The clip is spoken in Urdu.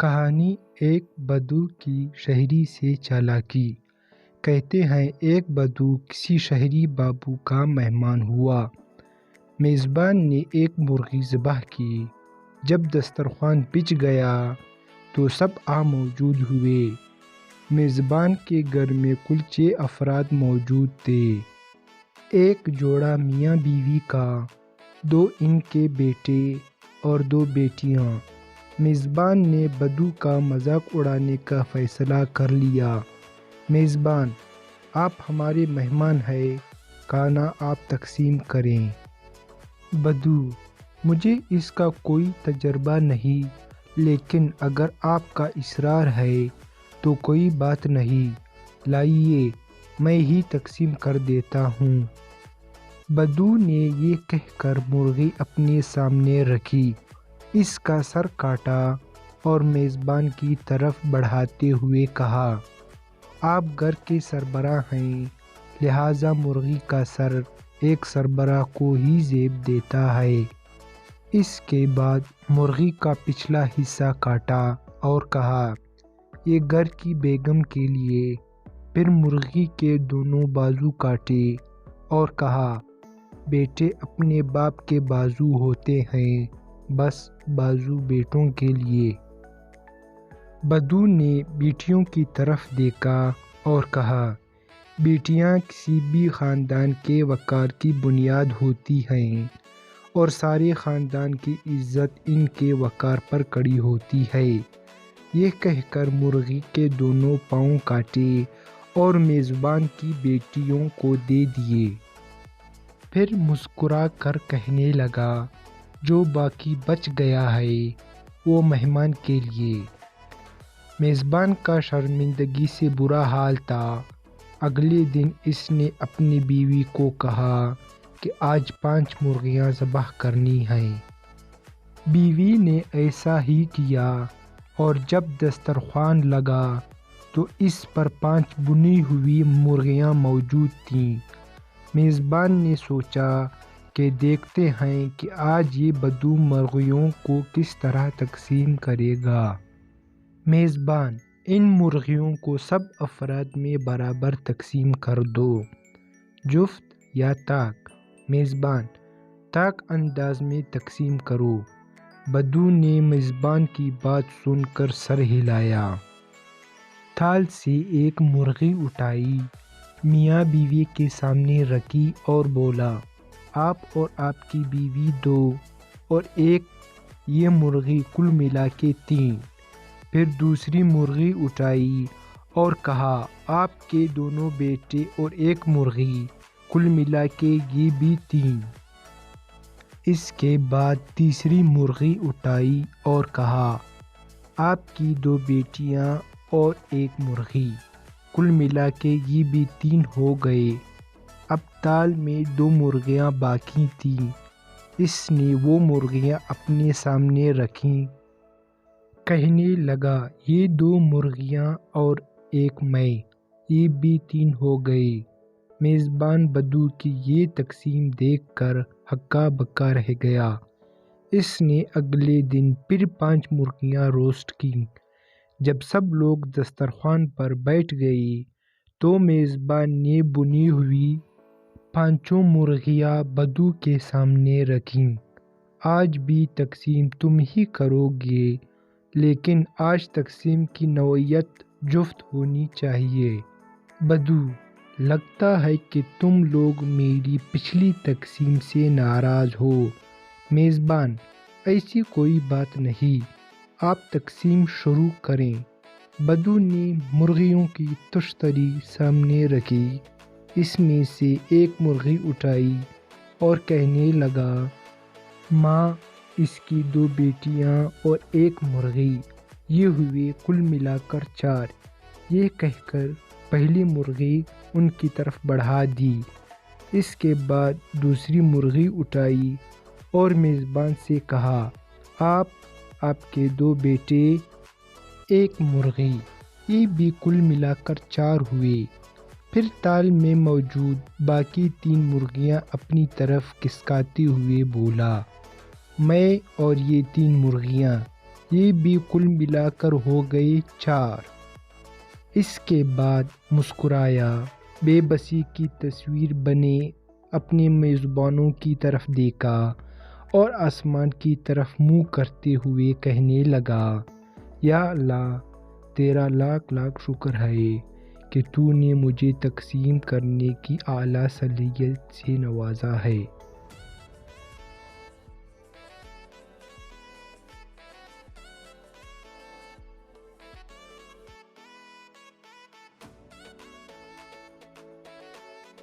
کہانی ایک بدو کی شہری سے چالاکی۔ کہتے ہیں ایک بدو کسی شہری بابو کا مہمان ہوا۔ میزبان نے ایک مرغی ذبح کی۔ جب دسترخوان بچھ گیا تو سب موجود ہوئے۔ میزبان کے گھر میں کل 6 افراد موجود تھے۔ ایک جوڑا میاں بیوی کا، 2 ان کے بیٹے اور 2 بیٹیاں۔ میزبان نے بدو کا مذاق اڑانے کا فیصلہ کر لیا۔ میزبان: آپ ہمارے مہمان ہیں، کھانا آپ تقسیم کریں۔ بدو: مجھے اس کا کوئی تجربہ نہیں، لیکن اگر آپ کا اصرار ہے تو کوئی بات نہیں، لائیے میں ہی تقسیم کر دیتا ہوں۔ بدو نے یہ کہہ کر مرغی اپنے سامنے رکھی، اس کا سر کاٹا اور میزبان کی طرف بڑھاتے ہوئے کہا، آپ گھر کے سربراہ ہیں، لہٰذا مرغی کا سر ایک سربراہ کو ہی زیب دیتا ہے۔ اس کے بعد مرغی کا پچھلا حصہ کاٹا اور کہا، یہ گھر کی بیگم کے لیے۔ پھر مرغی کے دونوں بازو کاٹے اور کہا، بیٹے اپنے باپ کے بازو ہوتے ہیں، بس بازو بیٹوں کے لیے۔ بدو نے بیٹیوں کی طرف دیکھا اور کہا، بیٹیاں کسی بھی خاندان کے وقار کی بنیاد ہوتی ہیں اور سارے خاندان کی عزت ان کے وقار پر کھڑی ہوتی ہے۔ یہ کہہ کر مرغی کے دونوں پاؤں کاٹے اور میزبان کی بیٹیوں کو دے دیے۔ پھر مسکرا کر کہنے لگا، جو باقی بچ گیا ہے وہ مہمان کے لیے۔ میزبان کا شرمندگی سے برا حال تھا۔ اگلے دن اس نے اپنی بیوی کو کہا کہ آج 5 مرغیاں ذبح کرنی ہیں۔ بیوی نے ایسا ہی کیا اور جب دسترخوان لگا تو اس پر 5 بھنی ہوئی مرغیاں موجود تھیں۔ میزبان نے سوچا کہ دیکھتے ہیں کہ آج یہ بدو مرغیوں کو کس طرح تقسیم کرے گا۔ میزبان: ان مرغیوں کو سب افراد میں برابر تقسیم کر دو۔ جفت یا طاق؟ میزبان: طاق انداز میں تقسیم کرو۔ بدو نے میزبان کی بات سن کر سر ہلایا۔ تھال سے ایک مرغی اٹھائی، میاں بیوی کے سامنے رکھی اور بولا، آپ اور آپ کی بیوی 2 اور 1 یہ مرغی کل ملا کے 3۔ پھر دوسری مرغی اٹھائی اور کہا، آپ کے دونوں بیٹے اور 1 مرغی، کل ملا کے یہ بھی 3۔ اس کے بعد تیسری مرغی اٹھائی اور کہا، آپ کی 2 بیٹیاں اور 1 مرغی، کل ملا کے یہ بھی 3 ہو گئے۔ اب تھال میں 2 مرغیاں باقی تھیں۔ اس نے وہ مرغیاں اپنے سامنے رکھیں۔ کہنے لگا، یہ 2 مرغیاں اور 1 میں، یہ بھی 3 ہو گئے۔ میزبان بدو کی یہ تقسیم دیکھ کر ہکا بکا رہ گیا۔ اس نے اگلے دن پھر 5 مرغیاں روسٹ کیں۔ جب سب لوگ دسترخوان پر بیٹھ گئے تو میزبان نے بھنی ہوئی 5 مرغیاں بدو کے سامنے رکھیں۔ آج بھی تقسیم تم ہی کرو گے، لیکن آج تقسیم کی نوعیت جفت ہونی چاہیے۔ بدو: لگتا ہے کہ تم لوگ میری پچھلی تقسیم سے ناراض ہو۔ میزبان: ایسی کوئی بات نہیں، آپ تقسیم شروع کریں۔ بدو نے مرغیوں کی تشتری سامنے رکھی، اس میں سے 1 مرغی اٹھائی اور کہنے لگا، ماں، اس کی 2 بیٹیاں اور 1 مرغی، یہ ہوئے کل ملا کر 4۔ یہ کہہ کر پہلی مرغی ان کی طرف بڑھا دی۔ اس کے بعد دوسری مرغی اٹھائی اور میزبان سے کہا، آپ کے 2 بیٹے، 1 مرغی، یہ بھی کل ملا کر 4 ہوئے۔ پھر تھال میں موجود باقی 3 مرغیاں اپنی طرف کھسکاتے ہوئے بولا، میں اور یہ 3 مرغیاں، یہ بھی کل ملا کر ہو گئے 4۔ اس کے بعد مسکرایا، بے بسی کی تصویر بنے اپنے میزبانوں کی طرف دیکھا اور آسمان کی طرف منہ کرتے ہوئے کہنے لگا، یا اللہ، تیرا لاکھ لاکھ شکر ہے کہ تو نے مجھے تقسیم کرنے کی اعلیٰ صلاحیت سے نوازا ہے۔